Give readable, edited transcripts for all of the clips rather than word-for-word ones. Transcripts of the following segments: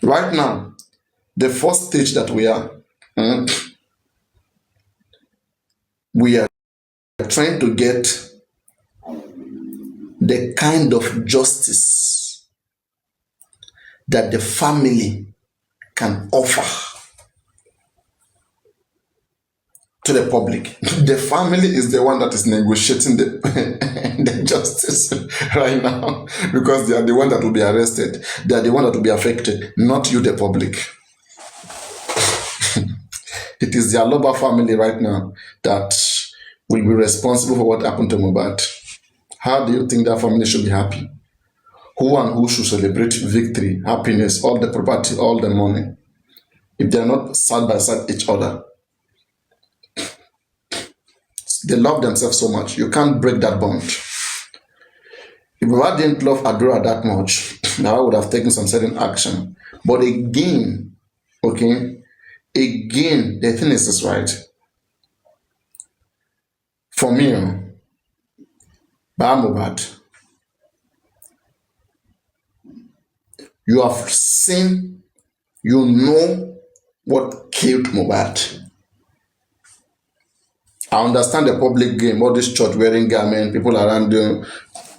Right now, the first stage that we are trying to get the kind of justice that the family can offer to the public. The family is the one that is negotiating the justice right now because they are the one that will be arrested. They are the one that will be affected, not you, the public. It is the Aloba family right now that will be responsible for what happened to Mohbad. How do you think that family should be happy? Who and who should celebrate victory, happiness, all the property, all the money, if they are not side by side each other? They love themselves so much. You can't break that bond. If Mohbad didn't love Adora that much, now I would have taken some certain action. But again, okay, again, the thing is this, right? For me, Ba Mohbad, you have seen, you know what killed Mohbad. I understand the public game, all this church wearing garment, people around you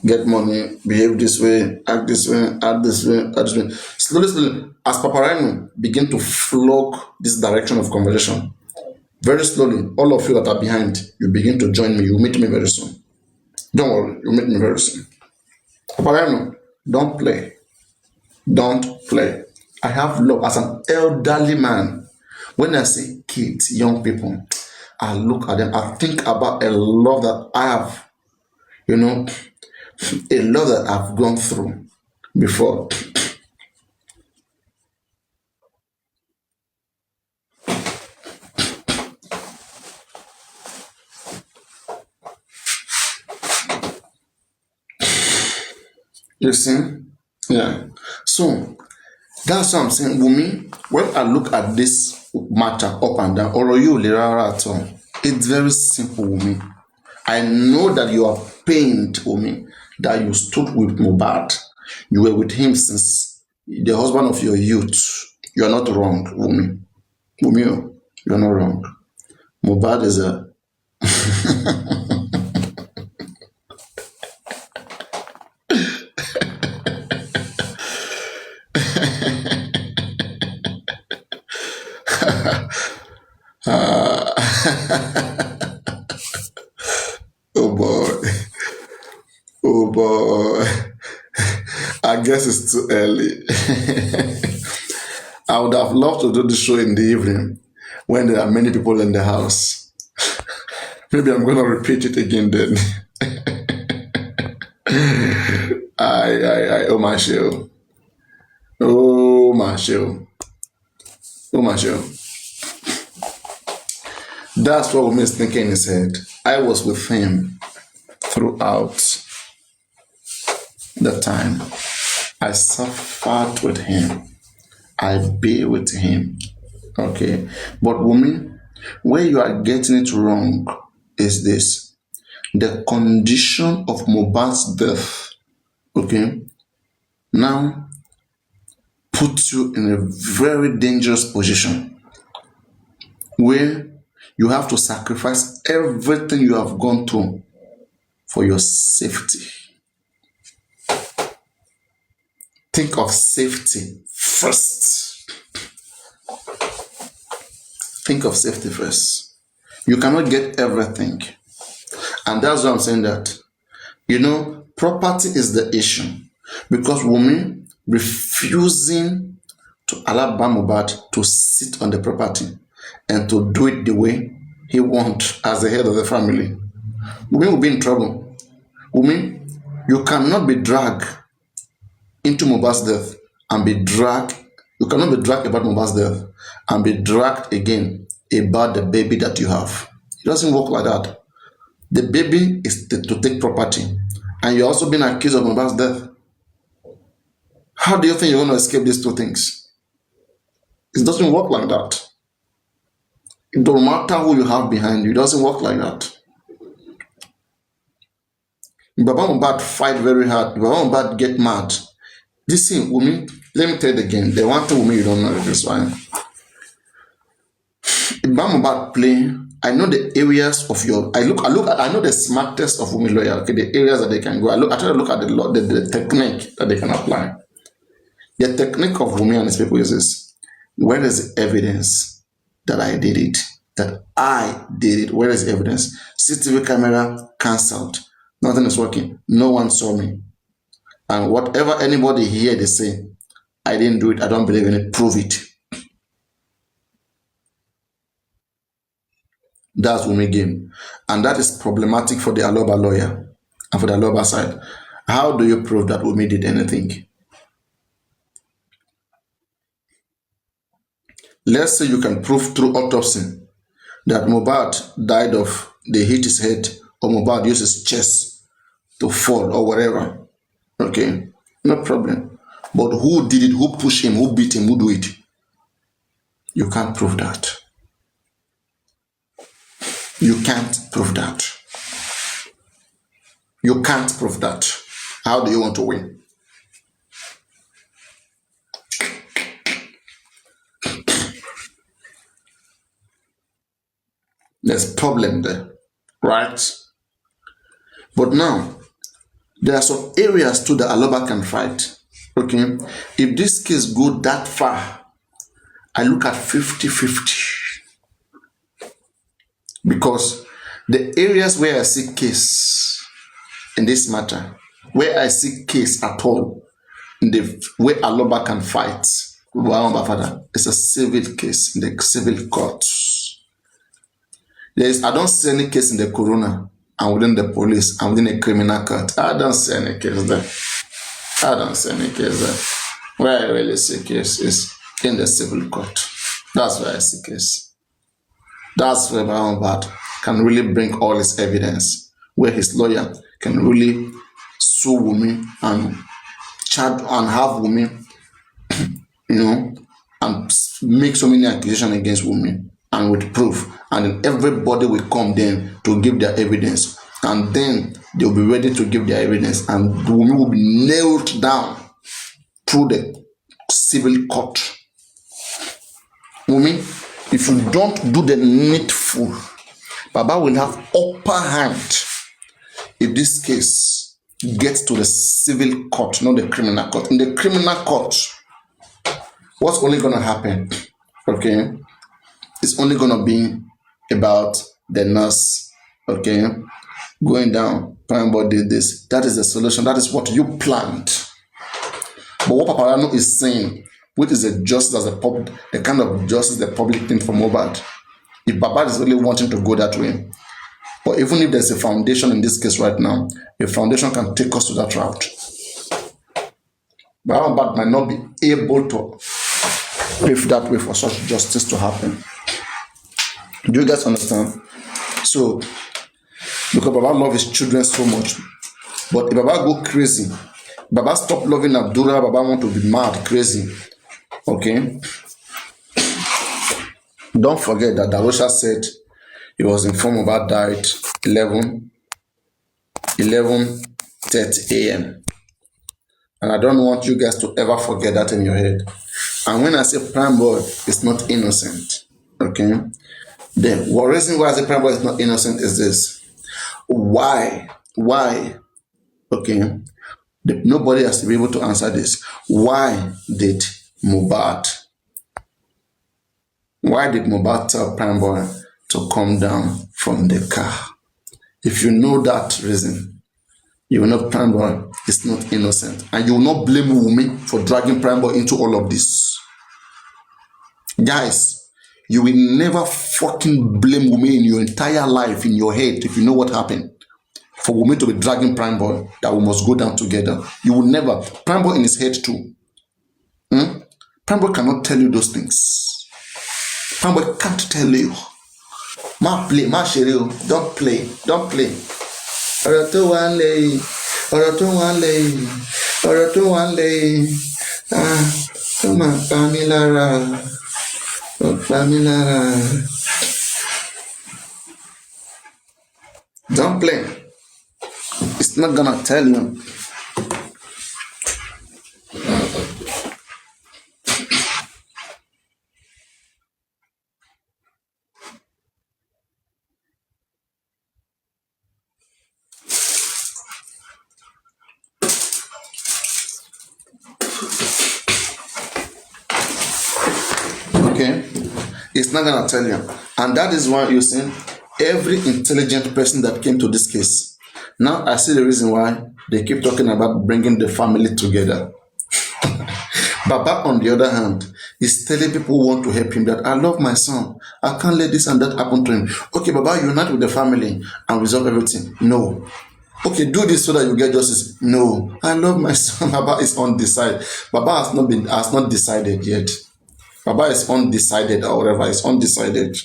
get money, behave this way, act this way, act this way, act this way. Slowly, slowly, as Papariano begin to flog this direction of conversation, very slowly, all of you that are behind, you begin to join me. You meet me very soon. Don't worry, you meet me very soon. Papariano, don't play. Don't play. I have love as an elderly man. When I say kids, young people, I look at them, I think about a love that I have, a love that I've gone through before. You see? Yeah. So that's what I'm saying. Wumi, when I look at this matter up and down, or you at all, it's very simple, Wumi. I know that you are pained, Wumi, that you stood with Mohbad. You were with him since the husband of your youth. You are not wrong, Wumi. Wumi, you are not wrong. Mohbad is a oh boy, oh boy. I guess it's too early. I would have loved to do the show in the evening when there are many people in the house. Maybe I'm going to repeat it again then. Oh my show. Oh my show. Oh my show. That's what Wumi is thinking in his head. I was with him throughout the time. I suffered with him. I be with him. Okay. But Wumi, where you are getting it wrong is this. The condition of Mohbad's death, okay, now puts you in a very dangerous position where you have to sacrifice everything you have gone through for your safety. Think of safety first. Think of safety first. You cannot get everything. And that's why I'm saying that. Property is the issue. Because Wumi refusing to allow Ba Mohbad to sit on the property and to do it the way he wants as the head of the family, Wumi will be in trouble. Wumi, you cannot be dragged into Mohbad's death and be dragged. You cannot be dragged about Mohbad's death and be dragged again about the baby that you have. It doesn't work like that. The baby is to take property, and you're also being accused of Mohbad's death. How do you think you're going to escape these two things? It doesn't work like that. It don't matter who you have behind you. It doesn't work like that. If Baba Mohbad fight very hard, if Baba Mohbad get mad, this thing, Wumi, Let me tell you again. The one thing with me you don't know is this one. If I'm about playing, I know the areas of your. I know the smartest of women lawyer. Okay, the areas that they can go. I try to look at the law, the technique that they can apply. The technique of women and these people is this: where is the evidence that I did it? That I did it. Where is the evidence? CCTV camera cancelled. Nothing is working. No one saw me. And whatever anybody here they say, I didn't do it. I don't believe in it. Prove it. That's women game. And that is problematic for the Aloba lawyer and for the Aloba side. How do you prove that women did anything? Let's say you can prove through autopsy that Mohbad died of they hit his head or Mohbad used his chest to fall or whatever. Okay, no problem. But who did it? Who pushed him? Who beat him? Who do it? You can't prove that. You can't prove that. You can't prove that. How do you want to win? There's a problem there, right? But now, there are some areas too that Aloba can fight. Okay, if this case go that far, I look at 50-50. Because the areas where I see case in this matter, where I see case at all, in the where Aloba can fight, it's a civil case in the civil courts. I don't see any case in the corona and within the police and within a criminal court. I don't see any case there. I don't see any case there. Where I really see case is in the civil court. That's where I see case. That's where Mohbad can really bring all his evidence, where his lawyer can really sue women and chat and have women, and make so many accusations against women and with proof. And then everybody will come then to give their evidence. And then they'll be ready to give their evidence. And the women will be nailed down through the civil court. Women, if you don't do the needful, Baba will have upper hand if this case gets to the civil court, not the criminal court. In the criminal court, what's only going to happen, okay, it's only going to be about the nurse, okay, going down, Primeboy did this. That is the solution. That is what you planned. But what Papariano is saying, which is a justice as the kind of justice the public thinks for Mohbad. If Baba is really wanting to go that way, or even if there's a foundation in this case right now, a foundation can take us to that route. But Mohbad might not be able to pave that way for such justice to happen. Do you guys understand? So, because Baba loves his children so much, but if Baba go crazy, Baba stop loving Abdullah, Baba want to be mad, crazy. Okay? Don't forget that Darosha said he was informed about died 11:30 a.m. And I don't want you guys to ever forget that in your head. And when I say Primeboy is not innocent, okay? The reason why I say Primeboy is not innocent is this. Why? Okay? Nobody has to be able to answer this. Why did Mohbad tell Primeboy to come down from the car? If you know that reason, you will know Primeboy is not innocent. And you will not blame Wunmi for dragging Primeboy into all of this. Guys, you will never fucking blame Wunmi in your entire life, in your head, if you know what happened. For Wunmi to be dragging Primeboy, that we must go down together. You will never. Primeboy in his head too. Primeboy cannot tell you those things. Primeboy can't tell you. Ma play, ma share, don't play. Ọ̀rọ̀ tó wà lẹ́yìn, tó máa pa mí lára, ó pa mí lára. Don't play. It's not gonna tell you. Okay, it's not gonna tell you, and that is why you see every intelligent person that came to this case. Now I see the reason why they keep talking about bringing the family together. Baba, on the other hand, is telling people who want to help him that I love my son. I can't let this and that happen to him. Okay, Baba, unite with the family and resolve everything. No. Okay, do this so that you get justice. No. I love my son. Baba is undecided. Baba has not decided yet. Baba is undecided or whatever. It's undecided.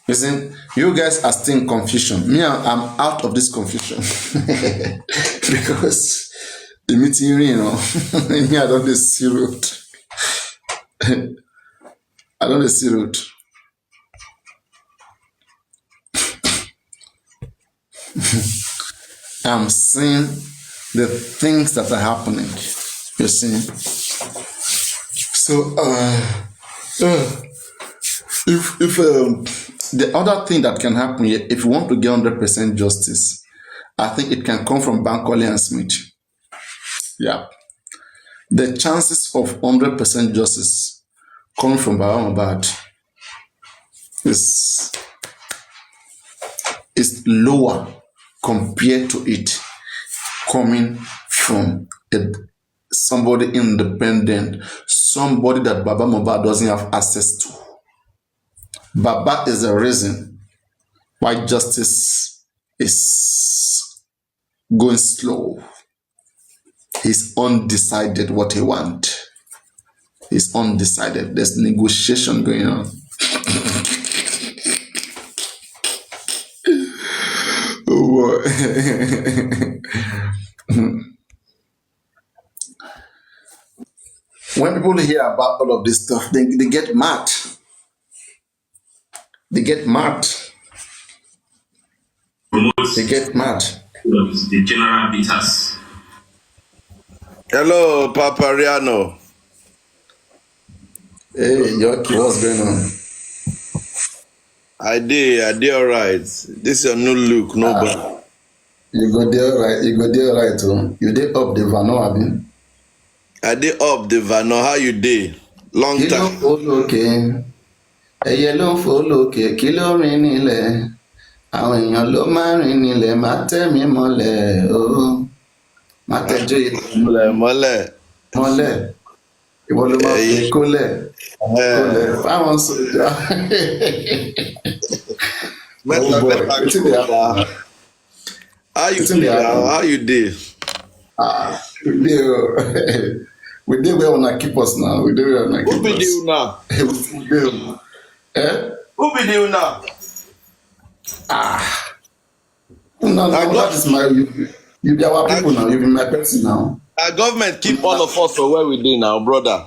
Listen, you guys are still in confusion. Me, I'm out of this confusion because the meeting, me, I don't see road. I don't see road. I'm seeing the things that are happening. You see. So, if the other thing that can happen here, if you want to get 100% justice, I think it can come from Bankole and Smith. Yeah. The chances of 100% justice coming from Baba is lower compared to it coming from somebody independent, somebody that Baba Mohbad doesn't have access to. Baba is the reason why justice is going slow. He's undecided what he wants. He's undecided. There's negotiation going on. When people hear about all of this stuff, they get mad. They get mad. They get mad. The general beaters. Hello, Papariano. Hey, Yoki, what's going on? I did all right. This is a new look, no bad. You go there right. You go there right too. You did up the Vano, abi? I did up the Vano. How you did? Long Kí ló time. fò lókè? Ẹyẹ ló ń fò lókè, kí ló rìn nílẹ̀? Àwọn èèyàn ló máa rìn nílẹ̀, máa tẹ́ mi mọ́lẹ̀, ó. Máa tẹ́jú ìlú Mole. mọ́lẹ̀. Ìwọ ló máa fi kólẹ̀. Kólẹ̀ fáwọn sójà. Oh boy, wetin dey happen now? How you Wetin dey did? happen? How you did? We dey where una keep us now. We dey where una Who keep be us. you now? We dey. Who be you now? No, that is my. You be our people now. You be my person now. Our government keep all of us for where we did now, brother.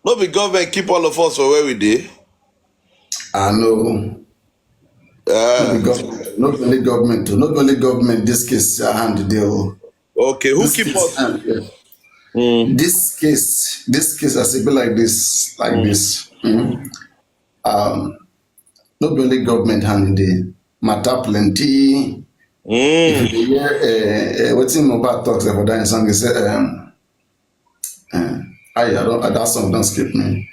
No be government keep all of us for where we did. I know. Not only government. Not only government. This case, hand the deal. Okay, who This keep case, us? This case, as it be like this, this. Not only government hand the matter plenty. If you hear wetin Mohbad talks about that song, he say, I don't that song don't skip me.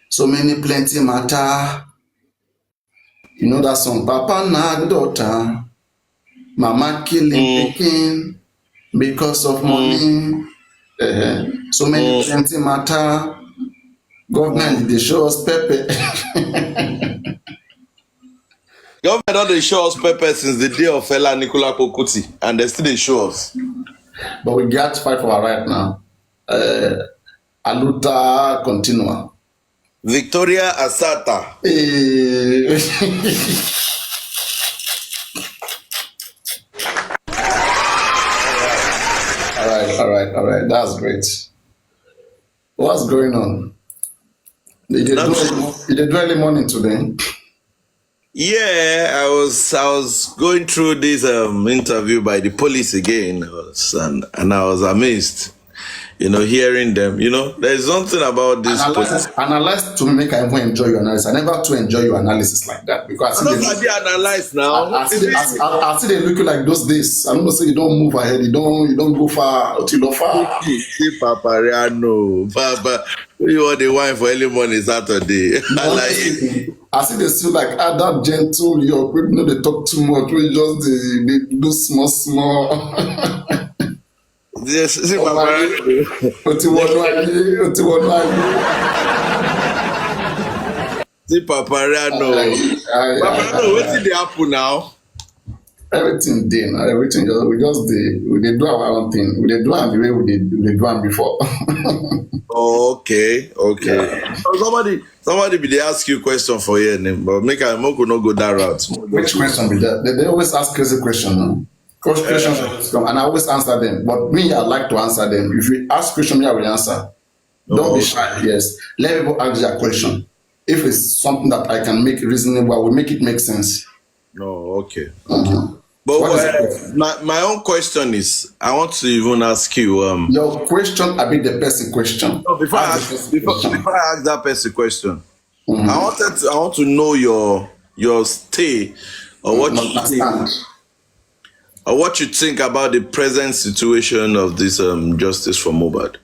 So many plenty matter. You know that song, Papa nag daughter, Mama killing pikin because of money. So many plenty matter. Government they show us pepper. Government don dey show us pepper since the day of Fela Nicola Kokuti, and they still dey show us. But we got to fight for our right now. Aluta continua. Victoria Asata. All right. That's great. What's going on? You did do early morning today. Yeah, I was going through this interview by the police again, and I was amazed, hearing them. There's something about this police. Analyze to make I even enjoy your analysis. I never to enjoy your analysis like that because I don't have to analyze now. I see they look like those days. I don't know say you don't move ahead, you don't go far until you far. See Papariano, Papa, you want the wine for early morning Saturday. I see they still like that gentle, your people they talk too much, we just they do small. Yes, see Papariano. See Papariano. Papariano, what's the apple now? Everything did, everything we dey do our own thing. We dey do am the way we dey do am before. Okay. Yeah. So somebody be they ask you question for your name, but make I no go that route. Which question be that? They always ask crazy question. No? Questions always come, and I always answer them. But me, I like to answer them. If you ask question, me I will answer. Don't be shy. Yes, let people ask their question. If it's something that I can make reasonable, I will make it make sense. No, okay. But my own question is, I want to even ask you. Your question, I be the person question. No, before I ask that person question, I want to know your stay or what you think about the present situation of this justice for Mohbad.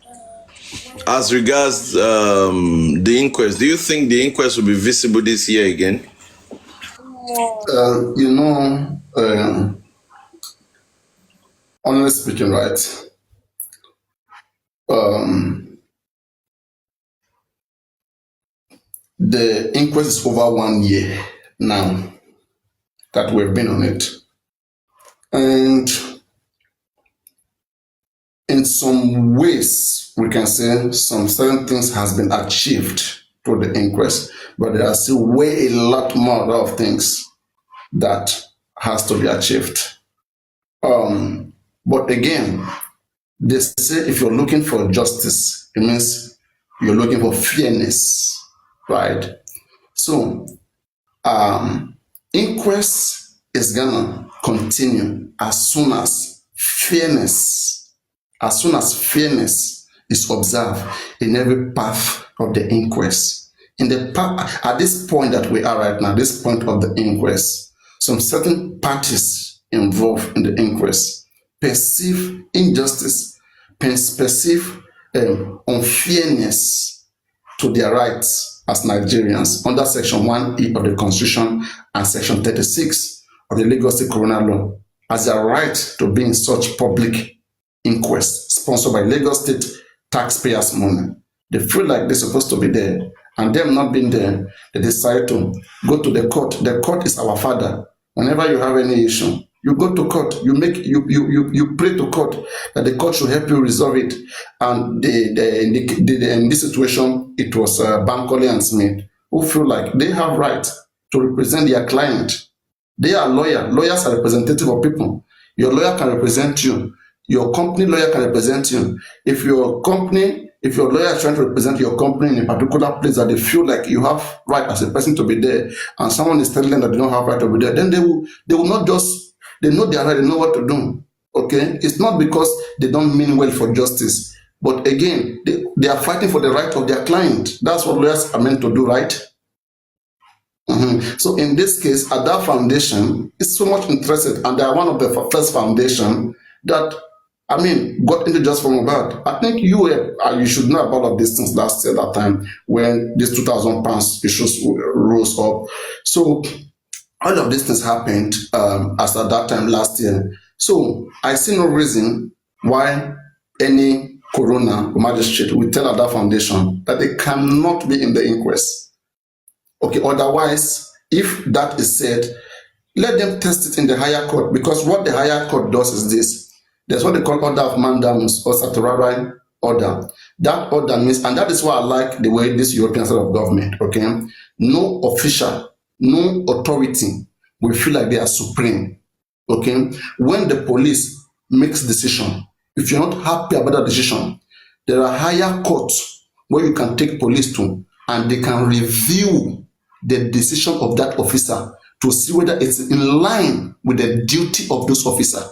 As regards the inquest, do you think the inquest will be visible this year again? Honestly speaking, right? The inquest is over 1 year now that we've been on it. And in some ways, we can say some certain things has been achieved through the inquest, but there are still way a lot more of things that has to be achieved. But again, they say if you're looking for justice, it means you're looking for fairness, right? So, inquest is gonna continue as soon as fairness is observed in every path of the inquest. At this point that we are right now, this point of the inquest, some certain parties involved in the inquest perceive injustice, perceive unfairness to their rights as Nigerians under Section 1E of the Constitution and Section 36 of the Lagos State Coroner Law as their right to be in such public inquest sponsored by Lagos State taxpayers' money. They feel like they're supposed to be there, and them not being there, they decide to go to the court. The court is our father. Whenever you have any issue, you go to court. You pray to court that the court should help you resolve it. And in this situation, it was Bankole and Smith who feel like they have right to represent their client. They are lawyers. Lawyers are representative of people. Your lawyer can represent you. Your company lawyer can represent you. If your lawyer is trying to represent your company in a particular place that they feel like you have right as a person to be there, and someone is telling them that they don't have right to be there, then they will not just, they know their right, they know what to do. Okay? It's not because they don't mean well for justice, but again, they are fighting for the right of their client. That's what lawyers are meant to do, right? So in this case, at that foundation, is so much interested, and they are one of the first foundation that got into just from Mohbad. I think you should know about all of these things last year, that time when this £2,000 issues rose up. So all of these things happened as at that time last year. So I see no reason why any coroner or magistrate will tell at that foundation that they cannot be in the inquest. Okay, otherwise, if that is said, let them test it in the higher court, because what the higher court does is this. There's what they call order of mandamus or statutory order. That order means, and that is why I like the way this European side of government, okay? No official, no authority will feel like they are supreme, okay? When the police makes decision, if you're not happy about that decision, there are higher courts where you can take police to, and they can review the decision of that officer to see whether it's in line with the duty of those officers.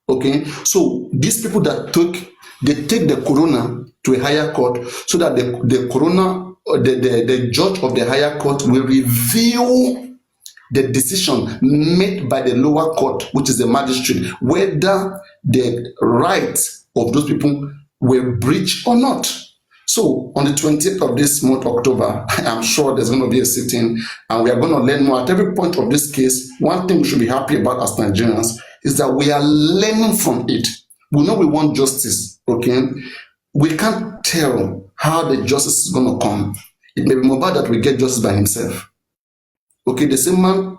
Okay, so these people that take the coroner to a higher court so that the coroner or the judge of the higher court will review the decision made by the lower court, which is the magistrate, whether the rights of those people were breached or not. So on the 20th of this month, October, I'm sure there's going to be a sitting and we are going to learn more. At every point of this case, one thing we should be happy about as Nigerians is that we are learning from it. We know we want justice, okay? We can't tell how the justice is going to come. It may be Mohbad that will get justice by himself. Okay, the same man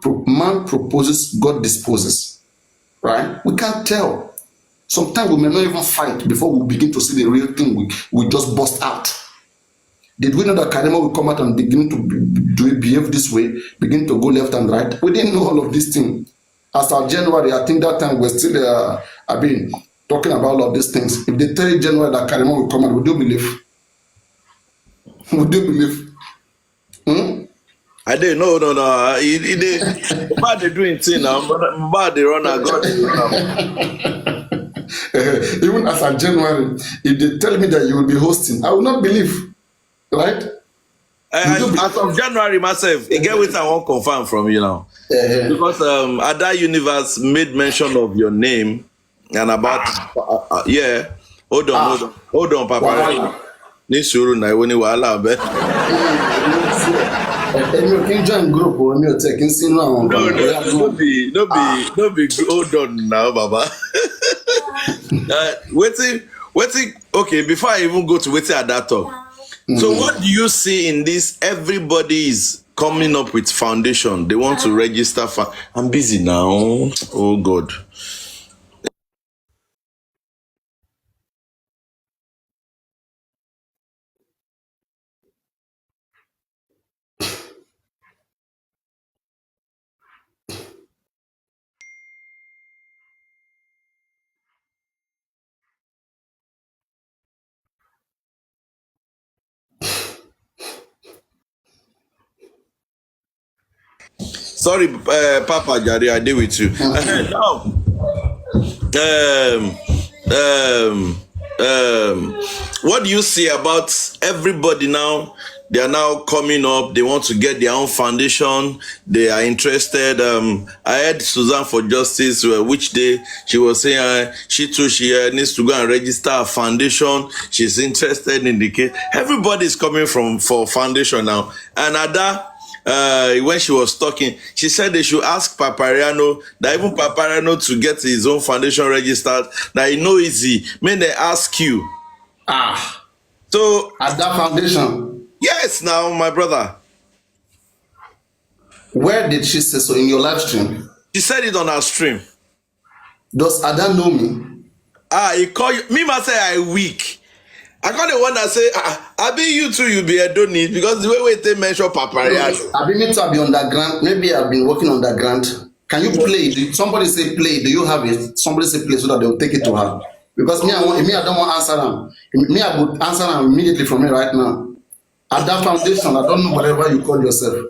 proposes, God disposes, right? We can't tell. Sometimes we may not even fight before we begin to see the real thing. We just bust out. Did we know that Karema will come out and begin to behave this way, begin to go left and right? We didn't know all of these things. As of January, I think that time we're still, talking about all of these things. If they tell you January that Karema will come out, would you believe? Would you believe? I didn't know, no. Bad they doing thing now. Bad they run a God. Even as of January, if they tell me that you will be hosting, I will not believe, right? As of January myself, you get what I want confirm from you now. Because Ada Universe made mention of your name and about yeah. Hold on, Papariano. Ni suru na iwo ni wahala be. You can join group or me take in see no No be hold on now, Baba. Waiting. Okay, before I even go to waiting at that talk. So what do you see in this? Everybody is coming up with foundation. They want to register for. I'm busy now. Oh God. Sorry, Papa Jari, I deal with you. Now, what do you see about everybody now? They are now coming up. They want to get their own foundation. They are interested. I heard Suzanne for Justice, which day she was saying she too needs to go and register a foundation. She's interested in the case. Everybody is coming for foundation now. And Ada, when she was talking, she said they should ask Papariano, that even Papariano to get his own foundation registered, that you know easy. May they ask you. So at that foundation. Yes, now my brother. Where did she say so in your live stream? She said it on her stream. Does Ada know me? He call you. Me must say I weak. I call the one that say, I be you too, you be a donate because the way they mention Papariano. I been need to be underground. Maybe I've been working underground. Can you play? Somebody say play. Do you have it? Somebody say play so that they will take it to her. Because me, I don't want to answer them. Me, I would answer them immediately from me right now. At that foundation, I don't know whatever you call yourself.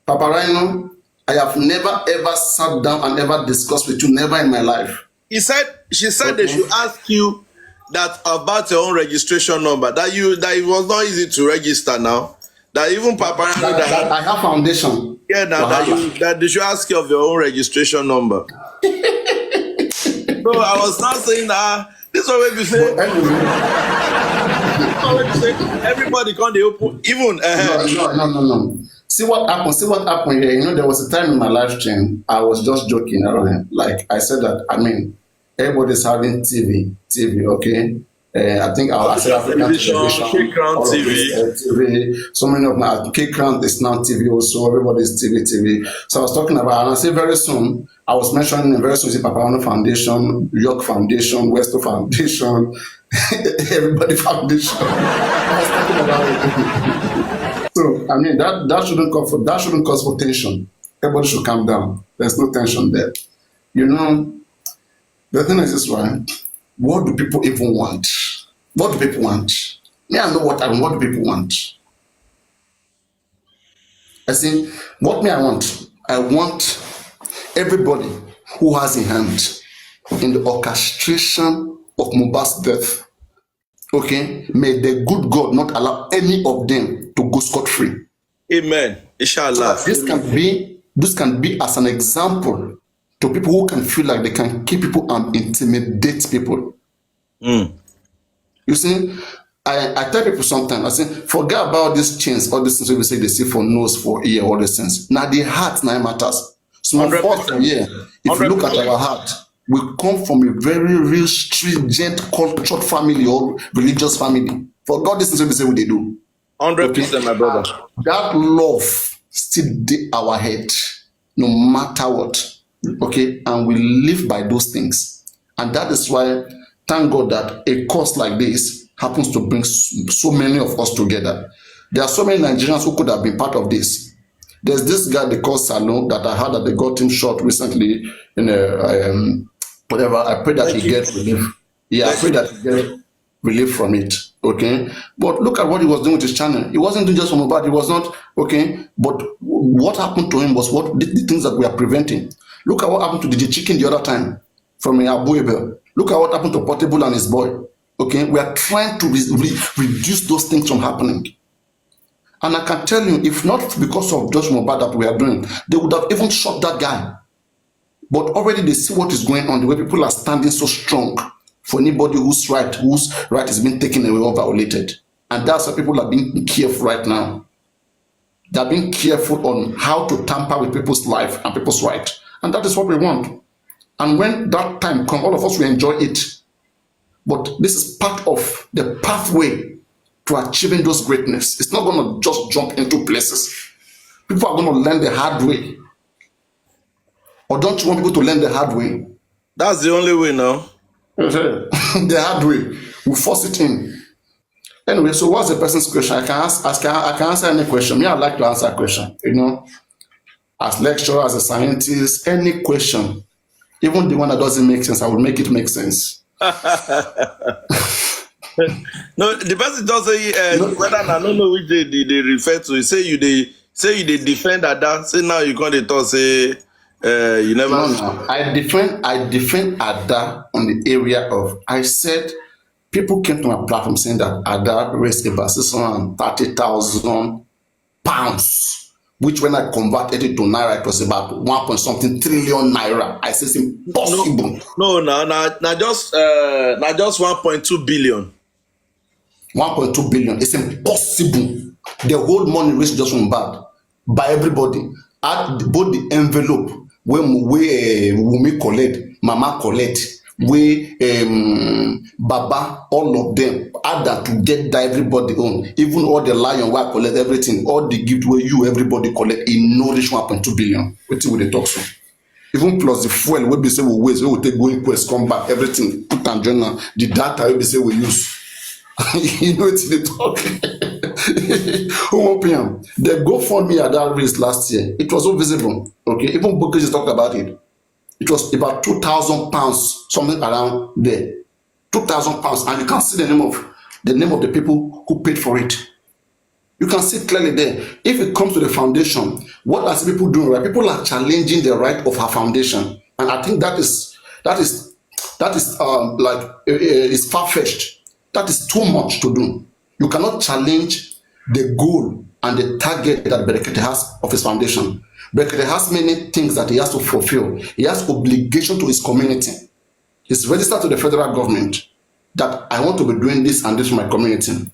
Papariano, I have never ever sat down and ever discussed with you, never in my life. She said they should ask you that about your own registration number. That it was not easy to register now. That even Papariano that I have foundation. Yeah, now that they should ask you of your own registration number. So I was not saying that this always be saying. Everybody can't open even no. See what happened here. You know, there was a time in my live stream I was just joking around. Like I said that, I mean, everybody's having TV, okay? I think our African television, K-Crown TV. So many of my K-Crown is now TV also. Everybody's TV. So I was talking about, and I say very soon, I was mentioning very soon, Papariano Foundation, York Foundation, Westo Foundation, Everybody Foundation. I was talking about it. So I mean that shouldn't cause for tension. Everybody should calm down. There's no tension there. You know, the thing is this one. What do people even want? What do people want? Me, I know what do people want. I see what me I want. I want everybody who has a hand in the orchestration of Mohbad's death, okay, may the good God not allow any of them to go scot-free. Amen. Inshallah. So this can be as an example to people who can feel like they can keep people and intimidate people. You see, I tell people sometimes, I say, forget about these chains, all these things we say they see for nose, for ear, all these things. Now the heart now matters. So if you look at our heart, we come from a very real stringent cultured family or religious family. For God, this is what we say what they do. 100%, my brother. That love still in our head, no matter what. Okay, and we live by those things. And that is why, thank God that a cause like this happens to bring so many of us together. There are so many Nigerians who could have been part of this. There's this guy they call Salon that I heard that they got him shot recently in a whatever. I pray that he gets relief. Yeah, I pray that he gets relief from it. Okay, but look at what he was doing with his channel. He wasn't doing just from Mohbad. He was not okay. But what happened to him was what the things that we are preventing. Look at what happened to the chicken the other time from Abu Ebel. Look at what happened to Portable and his boy. Okay, we are trying to reduce those things from happening. And I can tell you, if not because of Judge Mohbad that we are doing, they would have even shot that guy. But already they see what is going on, the way people are standing so strong for anybody whose right is being taken away or violated. And that's why people are being careful right now. They're being careful on how to tamper with people's life and people's right. And that is what we want. And when that time comes, all of us will enjoy it. But this is part of the pathway to achieving those greatness. It's not going to just jump into places. People are going to learn the hard way. Or don't you want people to learn the hard way? That's the only way now. The hard way. We force it in. Anyway, so what's the person's question? I can answer any question. Me, I'd like to answer a question. You know, as lecturer, as a scientist, any question, even the one that doesn't make sense, I will make it make sense. No, the person just say whether I don't know which they refer to. He say you they defend Ada. Say now you can't talk. Say you never. No. I defend Ada on the area of. I said people came to my platform saying that Ada raised about £630,000, which when I converted it to naira, it was about 1 point something trillion naira. I said it's impossible. No, just 1.2 billion. 1.2 billion. It's impossible. The whole money raised just from bad by everybody. At both the envelope where Wumi collect, Mama collect, where Baba, all of them add that to get that everybody on. Even all the lion where collect everything, all the gift where you everybody collect, in no reach 1.2 billion. What will they talk so? Even plus the fuel we be say we waste, we will take going quest, come back, everything put and journal, the data we be say we use. You know it's the talk. The GoFundMe at that race last year, it was so visible. Okay, even Bookies talked about it. It was about £2,000, something around there. £2,000, and you can see the name of the people who paid for it. You can see clearly there. If it comes to the foundation, what are people doing? Right? People are challenging the right of her foundation, and I think that is it's far-fetched. That is too much to do. You cannot challenge the goal and the target that Berekete has of his foundation. Berekete has many things that he has to fulfill. He has obligation to his community. He's registered to the federal government that I want to be doing this and this for my community.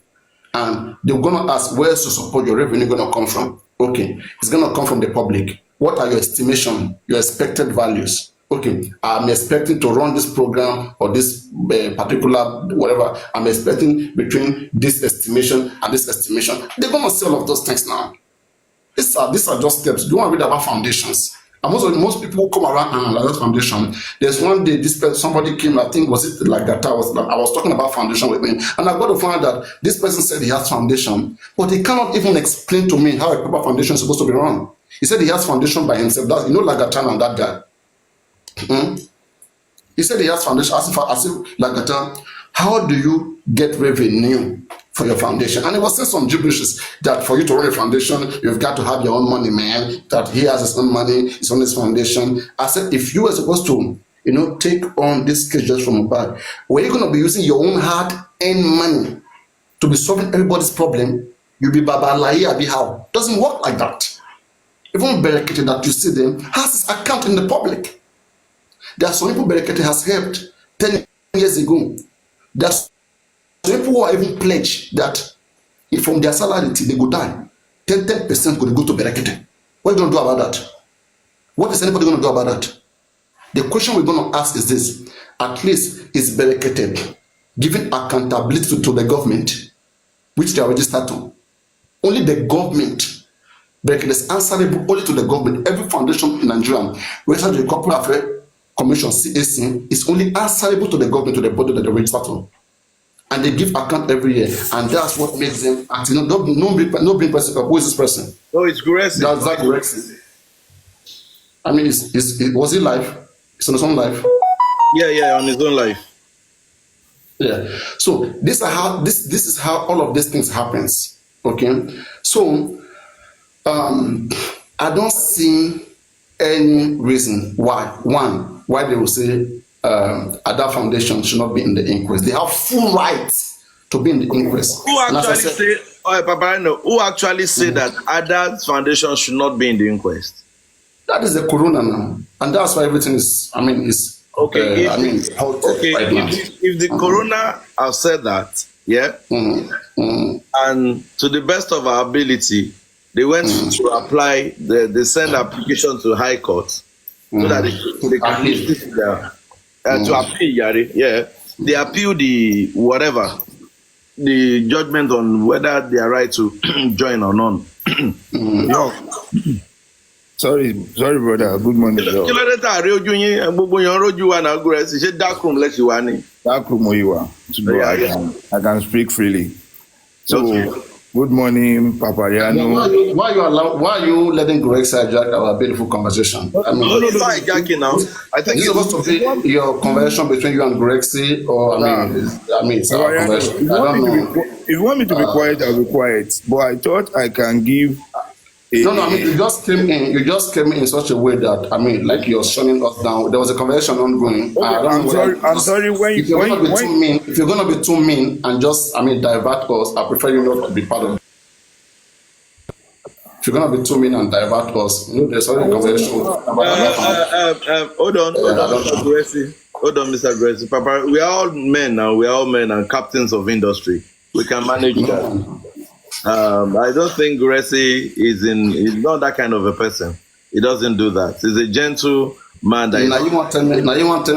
And they're going to ask, where's your support, your revenue going to come from? Okay, it's going to come from the public. What are your estimation, your expected values? Okay, I'm expecting to run this program or this particular whatever. I'm expecting between this estimation and this estimation. They're going to see all of those things now. These are just steps. Do you want to read about foundations? And most people who come around and analyze foundation. There's one day somebody came, I think was it like that I was talking about foundation with me, and I got to find that this person said he has foundation, but he cannot even explain to me how a proper foundation is supposed to be run. He said he has foundation by himself. That's, you know, like Gatan and that guy. He said he has foundation. I said, Lagata, how do you get revenue for your foundation. And it was saying some gibberishes that for you to run a foundation, you've got to have your own money, man. That he has his own money, his own his foundation. I said, if you were supposed to, take on this case just from above, were you going to be using your own hard-earned money to be solving everybody's problem? You'll be babalaye, be how? Doesn't work like that. Even Berekete that you see them has his account in the public. There are some people Berekete has helped 10 years ago. There are some people who are even pledged that if from their salary till they go die, 10% could go to Berekete. What are you going to do about that? What is anybody going to do about that? The question we're going to ask is this: at least is Berekete giving accountability to the government, which they are registered to? Only the government. Berekete is answerable only to the government. Every foundation in Nigeria, registered to the Corporate Affairs Commission (CAC), is only answerable to the government, to the body that they register to, and they give account every year, and that's what makes them. And no bring person. Who is this person? Oh, it's Guresi. That's that Guresi. I mean, was he live? It's on his own life. Yeah, on his own life. Yeah. So this is how all of these things happens. Okay. So I don't see any reason why they will say Ada Foundation should not be in the inquest. They have full rights to be in the inquest. Who actually say that Ada's Foundation should not be in the inquest? That is the corona now, and that's why everything is. Okay. Halted right now. If the corona have said that, yeah, and to the best of our ability, they went to apply. They send application to High Court so that they can appeal to appeal. Yeah, they appeal the whatever the judgment on whether they are right to join or not. No. Sorry, brother. Good morning. Dark room, I can speak freely. So, good morning, Papariano. Why are you letting Greg hijack our beautiful conversation? I mean, no, hijacking now. I think it's supposed to be your conversation between you and Grexy, or it's our conversation. If you want me to be quiet, I'll be quiet. But I thought I can give. You just came in in such a way that like you're shutting us down. There was a conversation ongoing. Okay, I'm sorry. If you're gonna be too mean and just divert us, I prefer you not to be part of it. If you're gonna be too mean and divert us, there's already a conversation. Hold on, Mr. Gracie. Papa, we are all men now. We are all men and captains of industry. We can manage that. I don't think Gracie is not that kind of a person. He doesn't do that. He's a gentle man. Now you want to tell me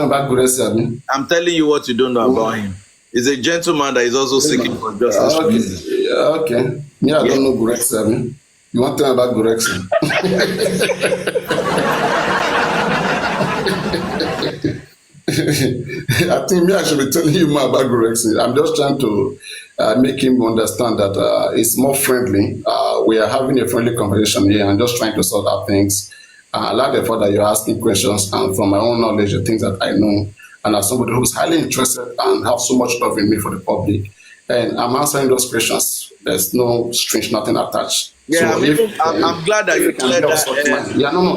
about Gracie, I mean? I'm telling you what you don't know about him. He's a gentleman that is also seeking for justice. Okay. Me, I don't know Gracie, I mean. You want to tell me about Gracie? I think me, I should be telling you more about Gracie. I'm just trying to make him understand that it's more friendly. We are having a friendly conversation here and just trying to sort out things. I like the fact that you're asking questions, and from my own knowledge, the things that I know, and as somebody who's highly interested and have so much love in me for the public, and I'm answering those questions. There's no strange nothing attached. Yeah, so I'm glad that you cleared that.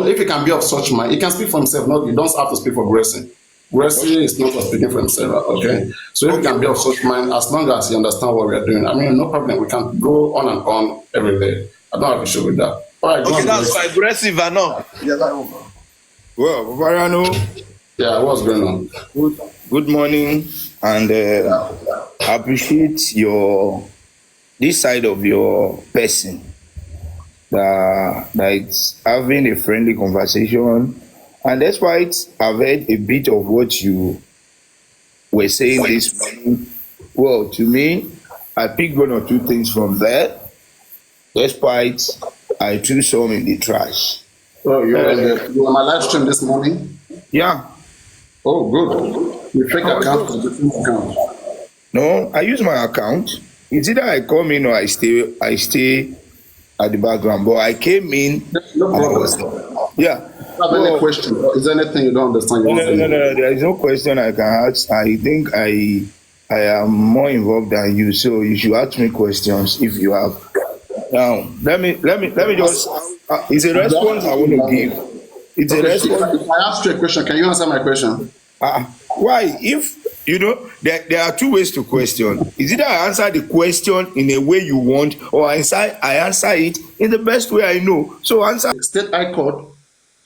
If he can be of such mind, he can speak for himself. No, you don't have to speak for Gracie. Gracie is not for speaking for himself, okay? So if he can be of such mind, as long as he understands what we are doing, no problem. We can go on and on every day. I don't have an issue with that. All right, okay, that's fine. Aggressive or not? Well, Papariano. Yeah, what's going on? Good morning, and I appreciate this side of your person that's having a friendly conversation. And despite I've heard a bit of what you were saying this morning, well, to me, I picked one or two things from there, despite I threw some in the trash. Oh, you were on my live stream this morning? Yeah. Oh, good. You fake account or different account? No, I use my account. It's either I come in or I stay at the background. But I came in. No problem. Yeah. Any question? Is there anything you don't understand? No. There is no question I can ask. I think I I am more involved than you, so you should ask me questions if you have. Now, let me just. It's a response I want to give. It's a Okay, response. if I ask you a question, can you answer my question? Why? If there are two ways to question. Is either I answer the question in a way you want, or I answer it in the best way I know. So answer. State High Court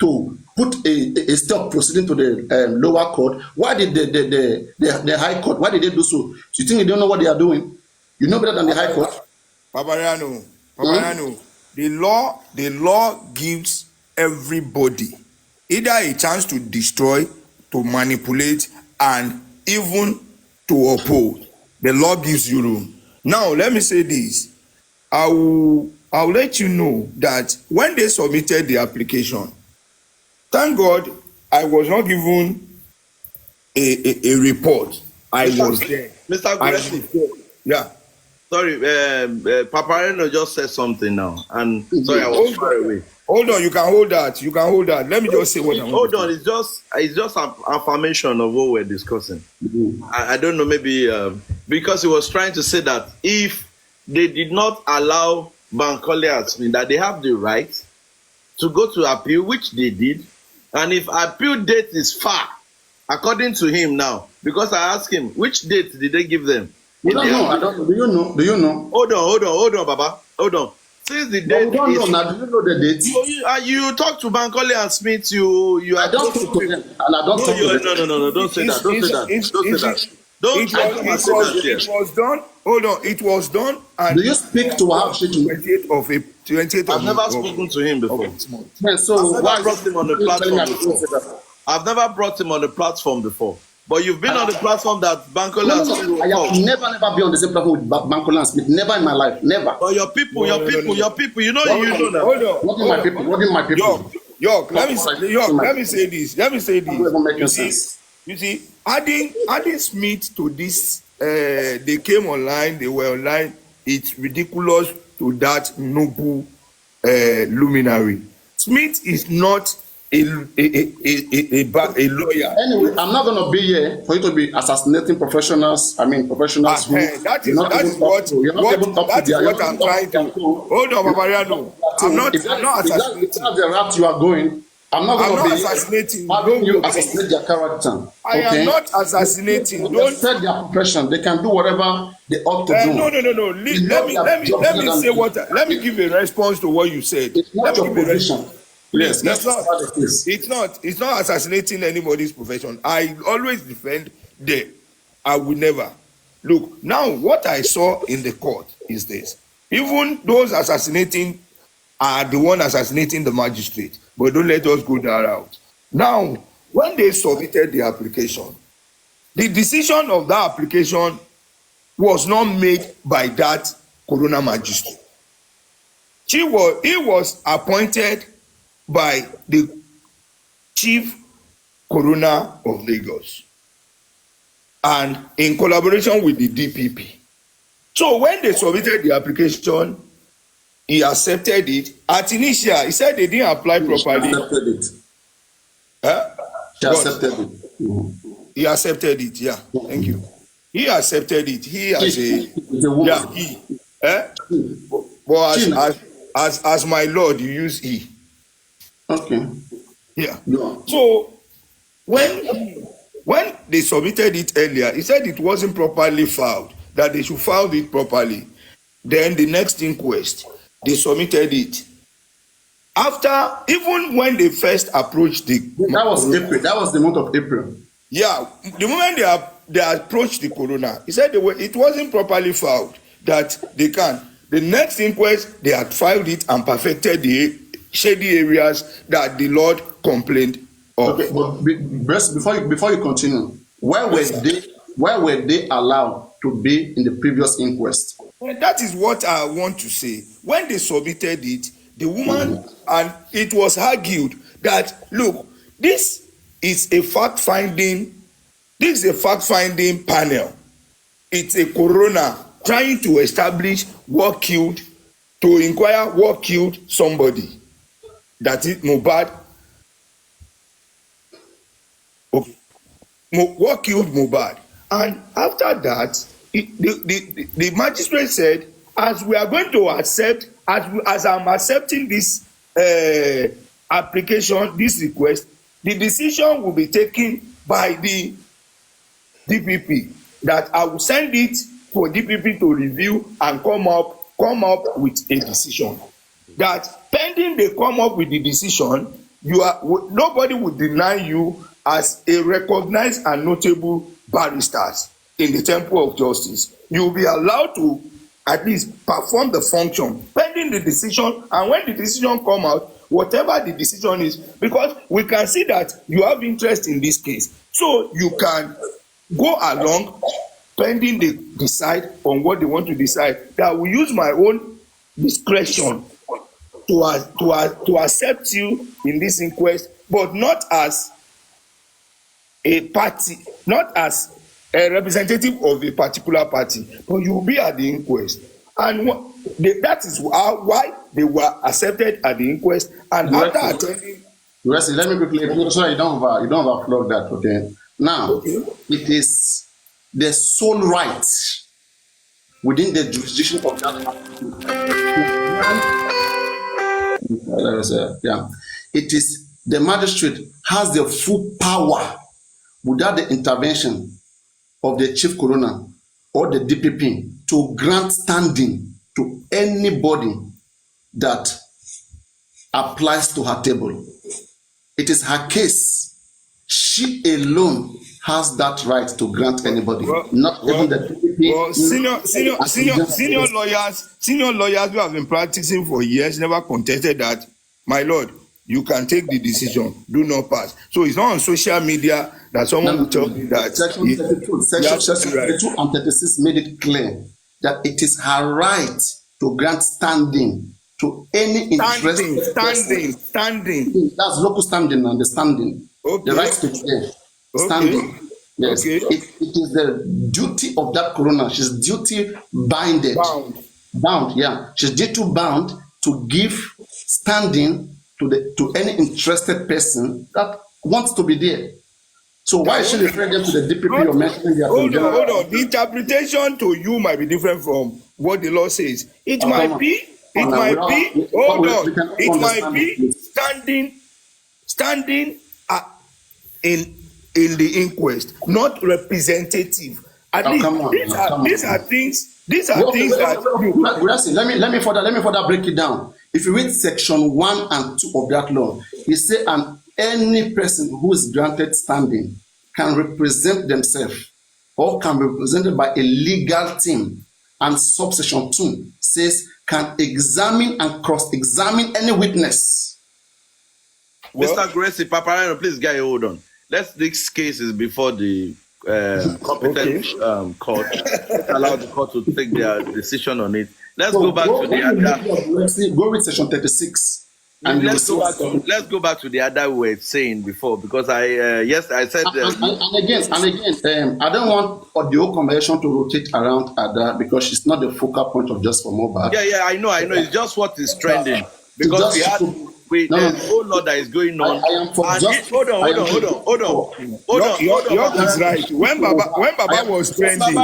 to put a stop proceeding to the lower court. Why did the High Court, why did they do so? You think they don't know what they are doing? You know better than the High Court? Papariano, Hmm? Papariano, the law gives everybody either a chance to destroy, to manipulate, and even to oppose. The law gives you room. Now, let me say this. I'll let you know that when they submitted the application, thank God I was not given a report. I was there. Mr. I Guresi, was there. Yeah. sorry, Papariano just said something now, and sorry, I was Hold far on. away. Hold on. You can hold that. You can hold that. Let me just say what I want Hold to on, say. it's just an affirmation of what we're discussing. I don't know, maybe because he was trying to say that if they did not allow Bankole Asmin, that they have the right to go to appeal, which they did, and if appeal date is far, according to him now, because I asked him which date did they give them. We don't know. I don't know. Do you know? Do you know? Hold on, Baba, hold on. Since the But we date don't know is now. Do you know the date? you talk to Bankole and Smith, you I are don't close talk to them, and I don't No, talk to them. no, don't say that. Don't say that. Don't say that. Don't try to come and say that here. It was done. Hold on. It was done. And Do you speak to Wahab Shittu? 28th I've never of spoken to him before. this month. Yes, so I've why never brought him on the you telling me platform I shouldn't before. say that? I've never brought him on the platform before. But you've been on the platform that Bankole No, has no, said no. will I have touch. never be on the same platform with Bankola and Smith. Never in my life. Never. But your people, No, no, no, no, no. your people, you know now. Hold on. What in my people? What in my people? York, let me Talk like York, my let me say this. Let me say Not this. even making You see, sense. adding Smith to this, they came online, they were online. It's ridiculous to that noble luminary. Smith is not a lawyer. Anyway, I'm not gonna be here for you to be assassinating professionals. I mean, professionals who That you're is not that even is up to. You're not even up to that is their. You're what not I'm even up to trying to. their tone. Hold on, You're not even up Papariano. to their I'm tone. not If I'm not if assassinating. that's the route you are going, I'm not I'm gonna not be here assassinating. having you Nobody. assassinate their character. I am Okay? not assassinating. They Don't. said their profession. They can do whatever they ought to do. No. They Let know me their let me job let better me than say you. what. Let me give a response to what you said. It's not Let me your give a response. position. Please, Yes, let's start the case. it's not assassinating anybody's profession. I always defend them. I will never. Look, now what I saw in the court is this. Even those assassinating are the one assassinating the magistrate. But don't let us go that route. Now, when they submitted the application, the decision of that application was not made by that coroner magistrate. He was appointed by the chief coroner of Lagos and in collaboration with the DPP. So when they submitted the application, he accepted it. At initial, he said they didn't apply She properly. accepted it. Huh? She What? accepted it. He accepted it. Yeah. Thank you. He accepted it. He as She a is a yeah woman. he. But She now. as my lord, you use he. Okay. Yeah. Go So when they submitted it earlier, he said it wasn't properly filed, that they should file it properly. Then the next inquest, they submitted it. After, even when they first approached the That was April. That was the month of April. yeah, the moment they approached the coroner, he said it wasn't properly filed, that they can. The next inquest, they had filed it and perfected the shady areas that the Lord complained of. Okay, but before you continue, where were they allowed to be in the previous inquest? And that is what I want to say. When they submitted it, the woman, and it was argued that, look, this is a fact-finding panel. It's a coroner trying to establish to inquire what killed somebody. That is Mohbad. Okay. What killed Mohbad? And after that, the magistrate said, as we are going to accept, as I'm accepting this application, this request, the decision will be taken by the DPP, that I will send it for DPP to review and come up with a decision. That pending they come up with the decision, nobody will deny you as a recognized and notable barristers in the temple of justice. You will be allowed to at least perform the function pending the decision, and when the decision come out, whatever the decision is, because we can see that you have interest in this case, so you can go along pending they decide on what they want to decide. That I will use my own discretion to accept you in this inquest, but not as a party, not as a representative of a particular party, but you will be at the inquest. And that is why they were accepted at the inquest. And after attending, let me quickly, so you don't overflow that. Okay. Now, okay. It is the sole right within the jurisdiction of that. Yeah, it is the magistrate has the full power without the intervention of the chief coroner or the DPP to grant standing to anybody that applies to her table. It is her case. She alone has that right to grant anybody, not even the DPP. Well, senior lawyers who have been practicing for years never contested that, my lord, you can take the decision, do not pass. So it's not on social media that someone will tell me that. Section 32 and 36 made it clear that it is her right to grant standing to any interest. Standing. That's local standing and the standing. Okay. The right to be there. Standing. Okay. Yes. Okay. It is the duty of that coroner. She's duty bounded. Bound, yeah. She's duty bound to give standing to any interested person that wants to be there. So why is she referring them to the DPP or mentioning their hold on. The interpretation to you might be different from what the law says. It might be standing in the inquest, not representative. At least these are things that let me further break it down. If you read section 1 and 2 of that law, it says any person who is granted standing can represent themselves or can be represented by a legal team. And subsection 2 says can examine and cross-examine any witness. Well, Mr. Gracie, Papariano, please get hold on. This case is before the competent court. Allow the court to take their decision on it. Let's go back to the other. Go with section 36. And let's go back to the other we were saying before, because I said and again, I don't want the whole conversation to rotate around Ada because she's not the focal point of Just for Mobile. Yeah, I know. It's just what is trending because there's a whole lot that is going on. Hold on. Yours is right. When Baba was trending,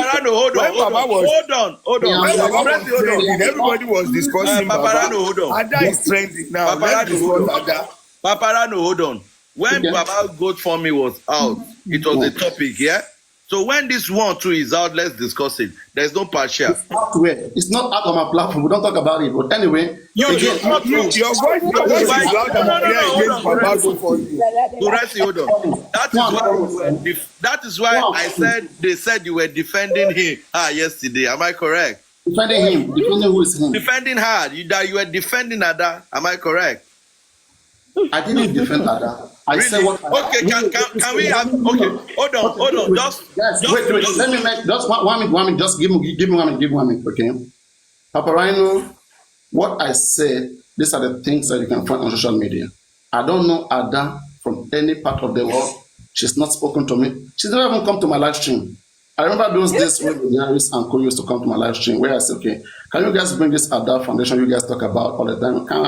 everybody was discussing Baba. Ada is trending now. Papariano, hold on. When Baba Goat for me was out, it was a topic, yeah? So when this one too is out, let's discuss it. There's no partial. It's not out on my platform. We don't talk about it. But anyway, your voice is loud against Baba Goat for you. Hold on. That is why I said they said you were defending him yesterday. Am I correct? Defending him. Defending who is him? Defending her. That you were defending Ada. Am I correct? I didn't defend Ada. I really? said what. Okay, can we have? Okay, hold on. Just wait. Let me make just one minute. Just give me 1 minute. Okay. Papariano, what I said. These are the things that you can find on social media. I don't know Ada from any part of the world. She's not spoken to me. She's never even come to my live stream. I remember those days when the journalists and co used to come to my live stream where I said, okay, can you guys bring this Ada Foundation you guys talk about all the time? Can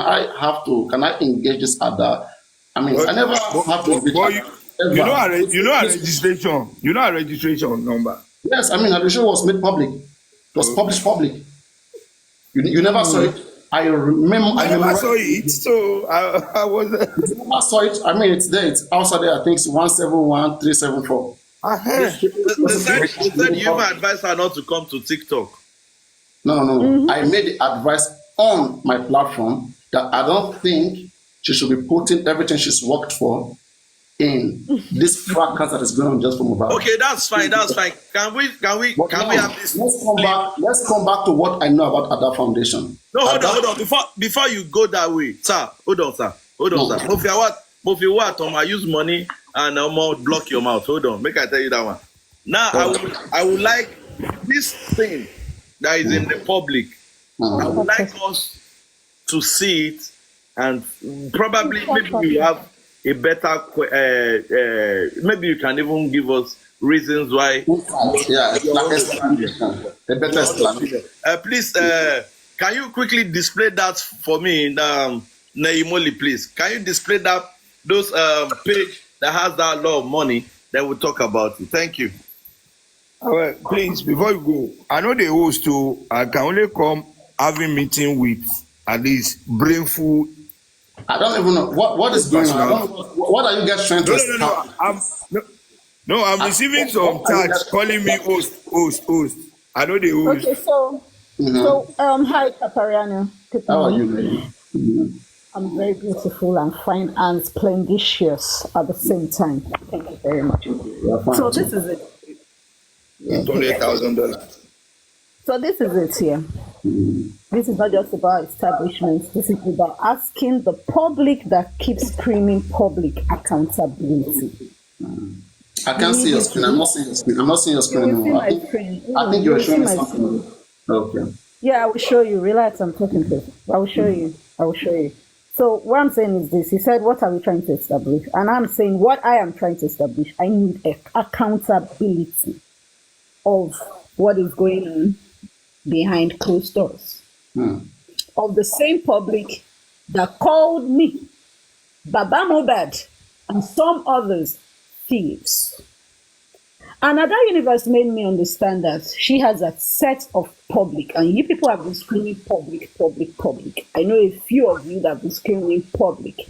I engage this Ada? I mean, I never have to. You know our registration. You know our registration number. Yes, I mean, the show was made public. It was published public. You never saw it. I remember. I never saw it, so I was. You never saw it. I mean, it's there. It's outside there. I think it's 171374. I heard. They said you even advised her not to come to TikTok. No. I made the advice on my platform that I don't think she should be putting everything she's worked for in this fracas that is going on just for mobile. Okay, that's fine. That's fine. Can we have this? Let's come back to what I know about Ada Foundation. No, hold on. Before you go that way, sir. Hold on, sir. If you what? I use money and block your mouth. Hold on. Make I tell you that one. Now I would like this thing that is in the public. I would like us to see it, and probably maybe we have a better. Maybe you can even give us reasons why. Yeah, a better explanation. Please, can you quickly display that for me, Naimoli, please? Can you display those page that has that lot of money that we'll talk about it? Thank you. Well, please, before you go, I know the host too. I can only come having meeting with at least brainful. I don't even know what is going on. What are you guys trying to I'm receiving some text calling me host. I know the host. Okay, so hi Papariano. How are you, lady? I'm very beautiful and fine and splendicious at the same time. Thank you very much. So this is it. $28,000. So this is it here. This is not just about establishments. This is about asking the public that keeps screaming public accountability. I can't see your screen. I'm not seeing your screen. I'm not seeing your screen anymore. I think you were showing me something. Okay. Yeah, I will show you. Relax, I'm talking to you. I will show you. So what I'm saying is this. He said, what are we trying to establish? And I'm saying what I am trying to establish. I need accountability of what is going on behind closed doors. Of the same public that called me, Baba Mobad, and some others, thieves. And Ada Universe made me understand that she has a set of public, and you people have been screaming public. I know a few of you that have been screaming public.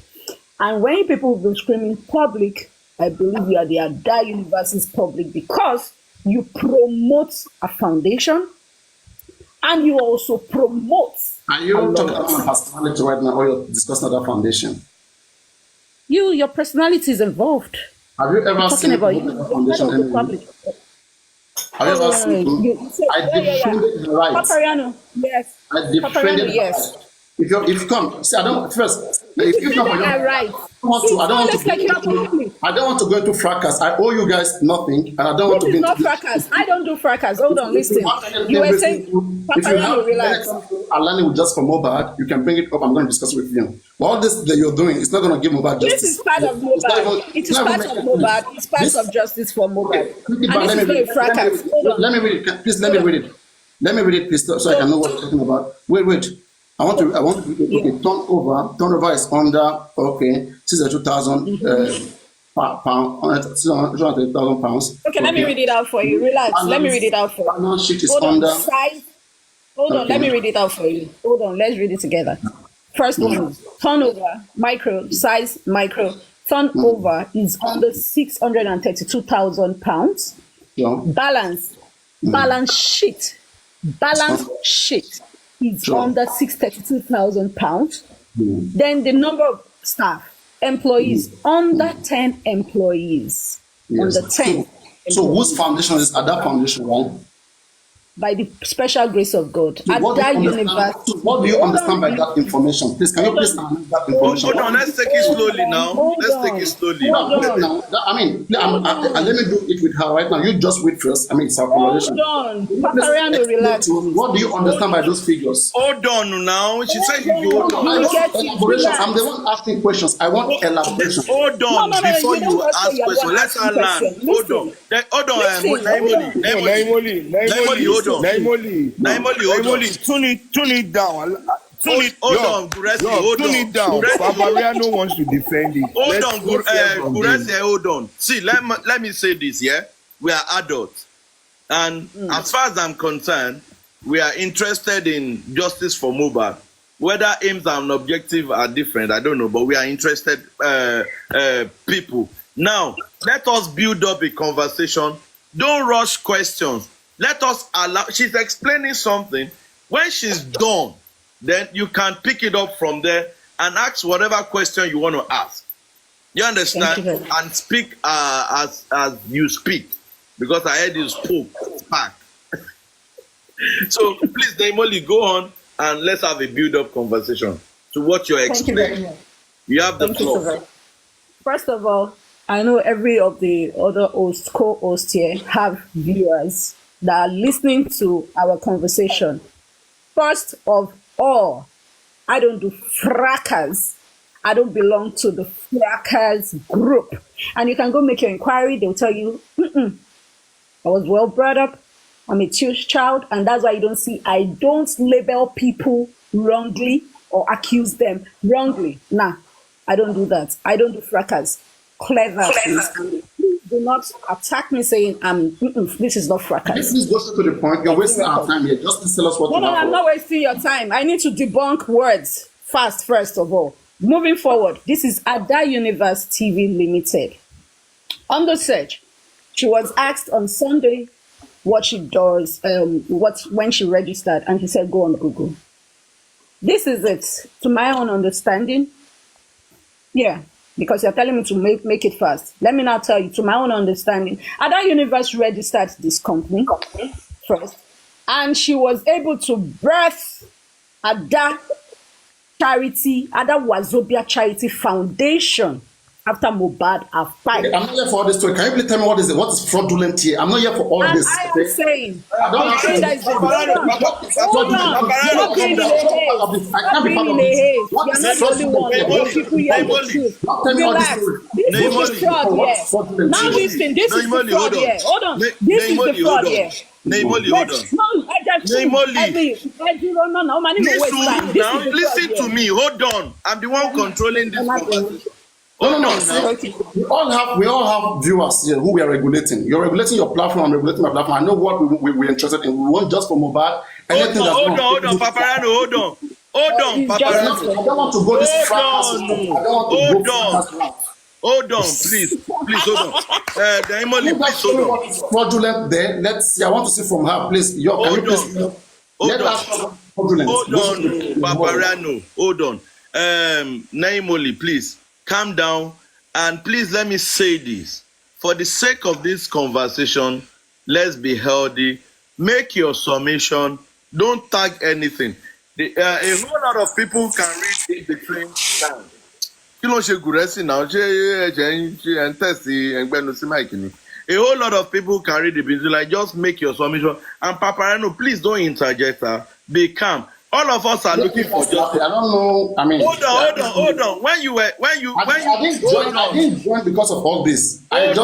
And when people have been screaming public, I believe you are the Ada Universe's public because you promote a foundation and you also promote. Are you talking about my personality right now, or you're discussing that foundation? Your personality is involved. Have you ever seen about foundation anywhere? Have you ever seen? I defended the rights. Papariano, yes. I defended the rights. If you come, see, I don't first. If you come, I don't want to go into fracas. I owe you guys nothing, and I don't want to be. This is not fracas. I don't do fracas. Hold on, listen. You were saying, Papariano, relax. Aligning with just for Mobad, you can bring it up. I'm going to discuss with you. But all this that you're doing, it's not going to give Mobad justice. This is part of Mobad. It is part of Mobad. It's part of justice for Mobad. And this is not a fracas. Let me read it. Please, let me read it. Let me read it, please, so I can know what you're talking about. Wait. I want to okay, turnover is under 62,000 pounds. Okay, let me read it out for you. Relax. Let me read it out for you. Balance sheet is under. Hold on, let me read it out for you. Hold on, let's read it together. First one is turnover, micro, size, micro. Turnover is under 632,000 pounds. Yeah. Balance sheet is under 632,000 pounds. Then the number of staff, employees, under 10 employees. Yes. Under 10. So whose foundation is Ada Foundation, right? By the special grace of God. So what do you understand by that information? Please, can you please answer that information? Hold on, let's take it slowly now. Let's take it slowly. Let me do it with her right now. You just wait first. I mean, it's our conversation. Hold on. Papariano, relax. What do you understand by those figures? Hold on now. She said you hold on. I'm the one asking questions. I want elaboration. Hold on before you ask questions. Let's land. Hold on. Hold on, Naimoli, hold on. Naimoli, tune it down. Hold on, Guresi, hold on. Tune it down. Papariano wants to defend it. Hold on, Guresi, hold on. See, let me say this, yeah? We are adults. And as far as I'm concerned, we are interested in justice for Mohbad. Whether aims and objectives are different, I don't know, but we are interested people. Now, let us build up a conversation. Don't rush questions. Let us allow. She's explaining something. When she's done, then you can pick it up from there and ask whatever question you want to ask. You understand? And speak as you speak. Because I heard you spoke back. So please, Daimoli, go on and let's have a build-up conversation to what you're explaining. You have the floor. First of all, I know every of the other co-hosts here have viewers that are listening to our conversation. First of all, I don't do fracas. I don't belong to the fracas group. And you can go make your inquiry. They'll tell you, I was well brought up. I'm a Jewish child. And that's why you don't see, I don't label people wrongly or accuse them wrongly. Nah, I don't do that. I don't do fracas. Clever. Please do not attack me saying, this is not fracas. This is just to the point. You're wasting our time here. Just tell us what you have. No, I'm not wasting your time. I need to debunk words fast, first of all. Moving forward, this is Ada Universe TV Limited. On the search, she was asked on Sunday what she does, when she registered, and she said, go on Google. This is it, to my own understanding. Yeah, because you're telling me to make it fast. Let me now tell you, to my own understanding, Ada Universe registered this company first, and she was able to birth Ada Wazobia Charity Foundation after Mohbad have fight. I'm not here for all this story. Can you please tell me what is fraudulent here? I'm not here for all and this. I am saying, I don't have to. that is the Hold on. Stop being in the haze. Stop being in the haze. You're not the only one. There are people here with truth. Relax. This is the fraud here. Now listen, this is the fraud here. Hold on. This is the fraud here. Naimoli, hold on. Listen to me. Hold on. I'm the one controlling this conversation. We all have viewers here who we are regulating. You're regulating your platform, I'm regulating my platform. I know what we're interested in. We want just for Mohbad. Hold on, Papariano, hold on, Papariano. I don't want to go this Hold on, please, hold on. Daimoli, please hold on. What is fraudulent there? Let's see. I want to see from her, please. Hold on, Papariano, hold on. Naimoli, please calm down and please let me say this. For the sake of this conversation, let's be healthy. Make your summation. Don't tag anything. A whole lot of people can read in between lines. A whole lot of people can read the between lines. Just make your summation. And Papariano, please don't interject her. Be calm. All of us are looking for justice. I don't know. I mean, hold on. I didn't join because of all this. Hold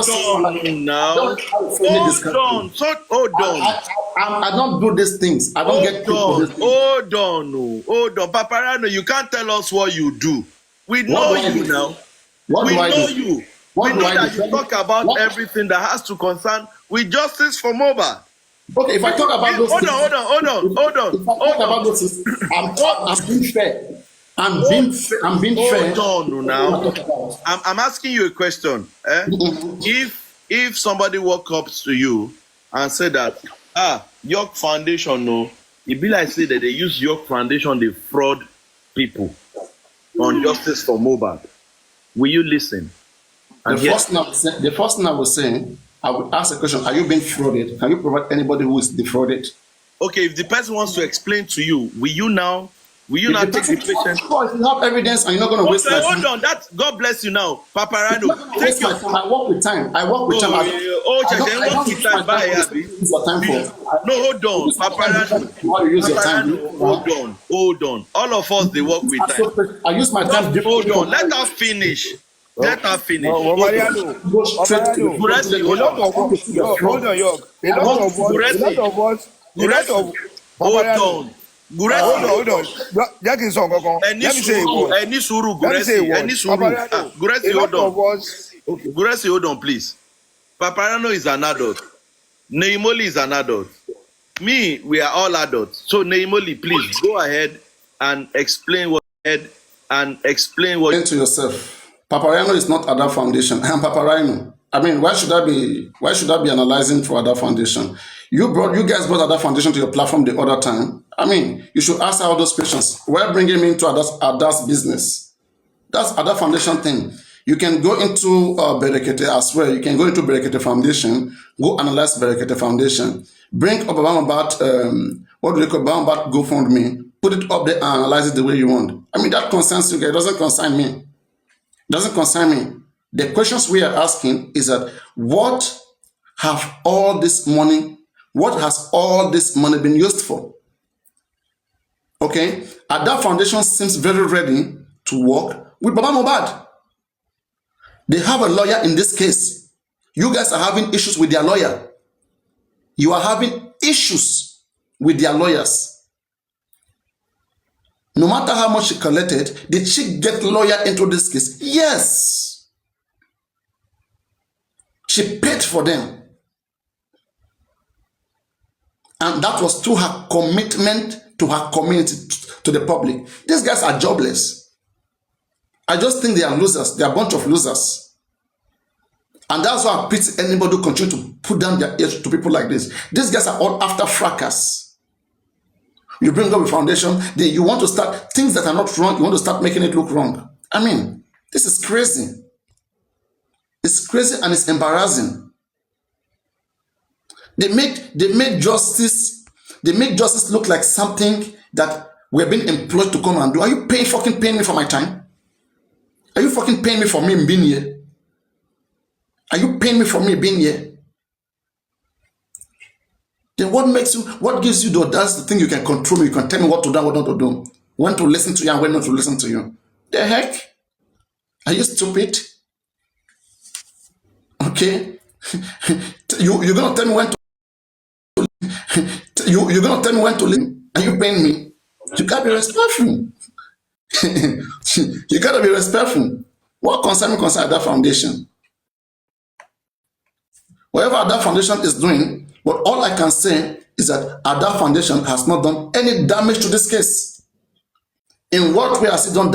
on. I don't do these things. I don't get people. Hold on. Papariano, you can't tell us what you do. We know you now. We know you. We know that you talk about everything that has to concern with justice for Mohbad. Okay, if I talk about those things, hold on. If I talk about those things, I'm being fair. I'm being fair. Hold on now. I'm asking you a question. If somebody walk up to you and say that, York Foundation, no, it be like say that they use York Foundation, they fraud people on justice for Mohbad. Will you listen? The first thing I was saying, I would ask a question: are you being frauded? Can you provide anybody who is defrauded? Okay, if the person wants to explain to you, will you now take the patient? Of course, if you have evidence and you're not going to waste my time. Hold on, God bless you now, Papariano. Take your time. I work with time. I work with time. No, hold on, Papariano. Hold on. All of us, they work with time. I use my time. Hold on, let her finish. Hold on, York. Hold on. Let me say Guresi, hold on, please. Papariano is an adult. Neimoli is an adult. Me, we are all adults. So Neimoli, please go ahead and explain what Into yourself. Papariano is not Ada Foundation. I am Papariano. I mean, why should I be analyzing for Ada Foundation? You guys brought Ada Foundation to your platform the other time. I mean, you should ask all those questions. Why bringing me into Ada's business? That's Ada Foundation thing. You can go into Berekete as well. You can go into Berekete Foundation, go analyze Berekete Foundation, bring up about what do you call about GoFundMe, put it up there and analyze it the way you want. I mean, that concerns you guys. It doesn't concern me. It doesn't concern me. The questions we are asking is that what has all this money been used for? Okay, Ada Foundation seems very ready to work with Baba Mohbad. They have a lawyer in this case. You guys are having issues with their lawyer. You are having issues with their lawyers. No matter how much she collected, did she get lawyer into this case? Yes. She paid for them. And that was through her commitment to her community, to the public. These guys are jobless. I just think they are losers. They are a bunch of losers. And that's why I pity anybody who continue to put down their ears to people like this. These guys are all after fracas. You bring up a foundation, you want to start things that are not wrong, you want to start making it look wrong. I mean, this is crazy. It's crazy and it's embarrassing. They make justice look like something that we're being employed to come and do. Are you fucking paying me for my time? Are you fucking paying me for me being here? Are you paying me for me being here? Then what gives you the audacity to think you can control me? You can tell me what to do and what not to do. When to listen to you and when not to listen to you. The heck? Are you stupid? Okay? You're gonna tell me when to you're gonna tell me when to listen? Are you paying me? You gotta be respectful. You gotta be respectful. What concern Ada Foundation? Whatever Ada Foundation is doing, but all I can say is that Ada Foundation has not done any damage to this case. In what way has it done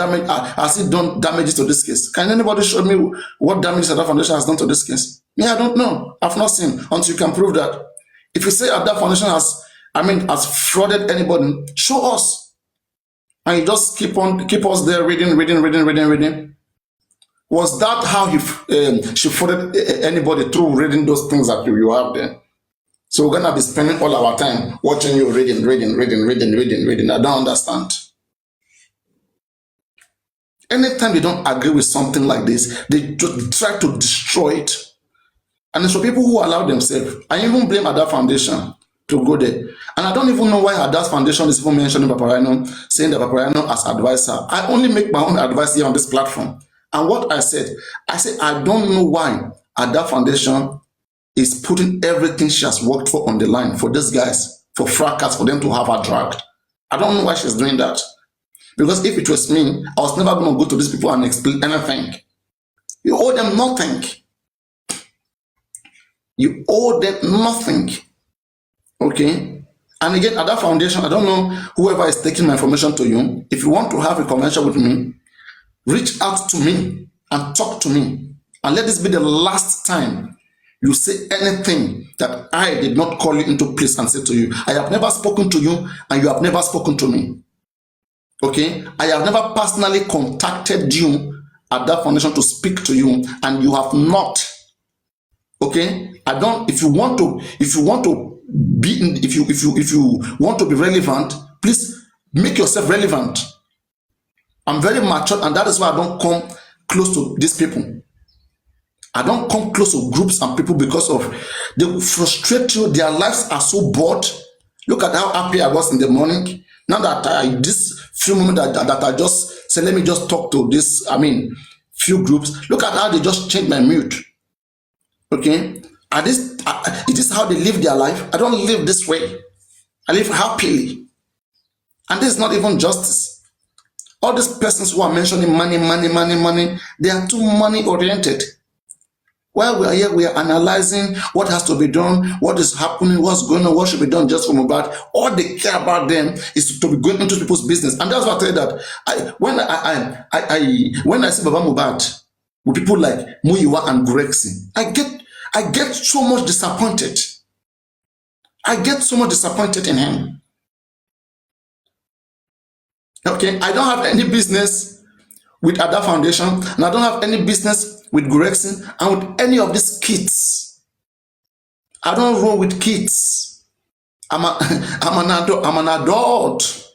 damages to this case? Can anybody show me what damage Ada Foundation has done to this case? Me, I don't know. I've not seen until you can prove that. If you say Ada Foundation has frauded anybody, show us. And you just keep us there reading. Was that how she frauded anybody through reading those things that you have there? So we're gonna be spending all our time watching you reading. I don't understand. Anytime they don't agree with something like this, they just try to destroy it. And it's for people who allow themselves. I even blame Ada Foundation to go there. And I don't even know why Ada's Foundation is even mentioning Papariano, saying that Papariano as advisor. I only make my own advice here on this platform. And what I said I don't know why Ada Foundation is putting everything she has worked for on the line for these guys, for fracas, for them to have her dragged. I don't know why she's doing that. Because if it was me, I was never going to go to these people and explain anything. You owe them nothing. You owe them nothing. Okay? And again, Ada Foundation, I don't know whoever is taking my information to you. If you want to have a convention with me, reach out to me and talk to me. And let this be the last time you say anything that I did not call you into place and say to you. I have never spoken to you and you have never spoken to me. Okay? I have never personally contacted you at that foundation to speak to you and you have not. Okay? If you want to be relevant, please make yourself relevant. I'm very mature and that is why I don't come close to these people. I don't come close to groups and people because of they frustrate you. Their lives are so bored. Look at how happy I was in the morning. Now that this few moments that I just say, let me just talk to this, few groups. Look at how they just changed my mood. Okay? It is how they live their life. I don't live this way. I live happily. And this is not even justice. All these persons who are mentioning money, they are too money oriented. While we are here, we are analyzing what has to be done, what is happening, what's going on, what should be done just for Mohbad. All they care about them is to be going into people's business. And that's why I tell you that when I see Baba Mohbad with people like Muyiwa and Gurexi, I get so much disappointed. I get so much disappointed in him. Okay, I don't have any business with Ada Foundation, and I don't have any business with Gurexin and with any of these kids. I don't roll with kids. I'm an adult.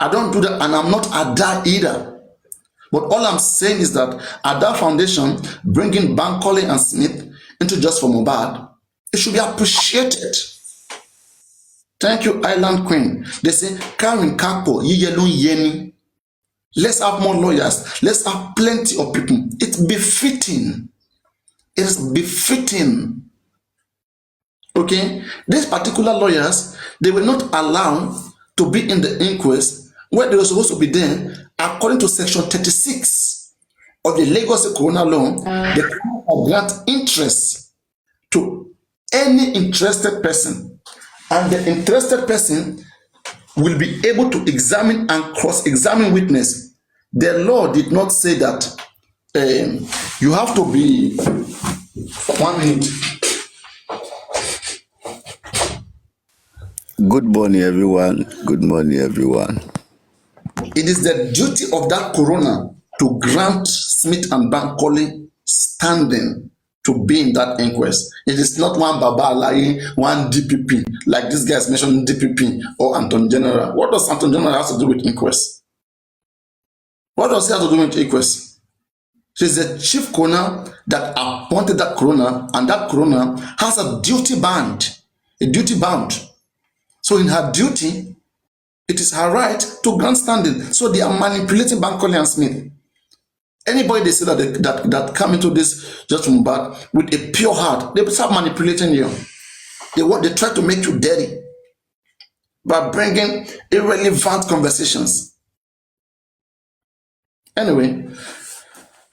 I don't do that, and I'm not Ada either. But all I'm saying is that Ada Foundation bringing Bankole and Smith into Just for Mohbad, it should be appreciated. Thank you, Island Queen. They say, Karen Kapo, Yeni. Let's have more lawyers. Let's have plenty of people. It's befitting. It is befitting. Okay? These particular lawyers, they were not allowed to be in the inquest where they were supposed to be there according to Section 36 of the Lagos Corona Law. The court will grant interest to any interested person. And the interested person will be able to examine and cross-examine witness. The law did not say that you have to be 1 minute. Good morning, everyone. Good morning, everyone. It is the duty of that coroner to grant Smith and Bankole standing to be in that inquest. It is not one Baba lying, one DPP, like this guy is mentioning DPP or Anton General. What does Anton General have to do with inquest? What does he have to do with inquest? She's the chief coroner that appointed that coroner, and that coroner has a duty bound. So in her duty, it is her right to grant standing. So they are manipulating Bankole and Smith. Anybody they say that come into this judgment back with a pure heart, they start manipulating you. They try to make you dirty by bringing irrelevant conversations. Anyway,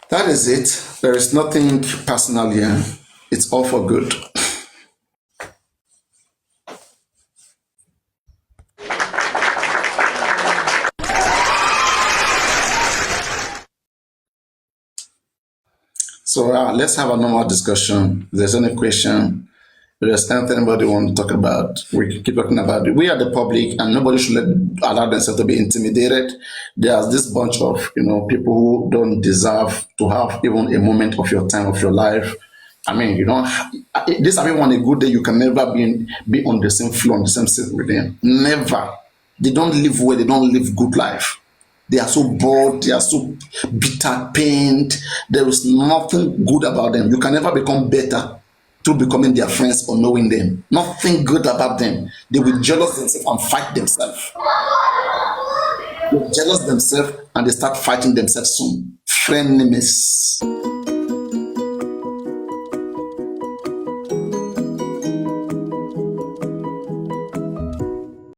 that is it. There is nothing personal here. It's all for good. So let's have a normal discussion. If there's any question, if there's anything anybody want to talk about, we can keep talking about it. We are the public, and nobody should allow themselves to be intimidated. There's this bunch of people who don't deserve to have even a moment of your time, of your life. I mean, this everyone a good day. You can never be on the same floor, on the same seat with them. Never. They don't live well. They don't live good life. They are so bored, they are so bitter, pained. There is nothing good about them. You can never become better through becoming their friends or knowing them. Nothing good about them. They will jealous themselves and fight themselves. They jealous themselves and they start fighting themselves soon. Frenemies.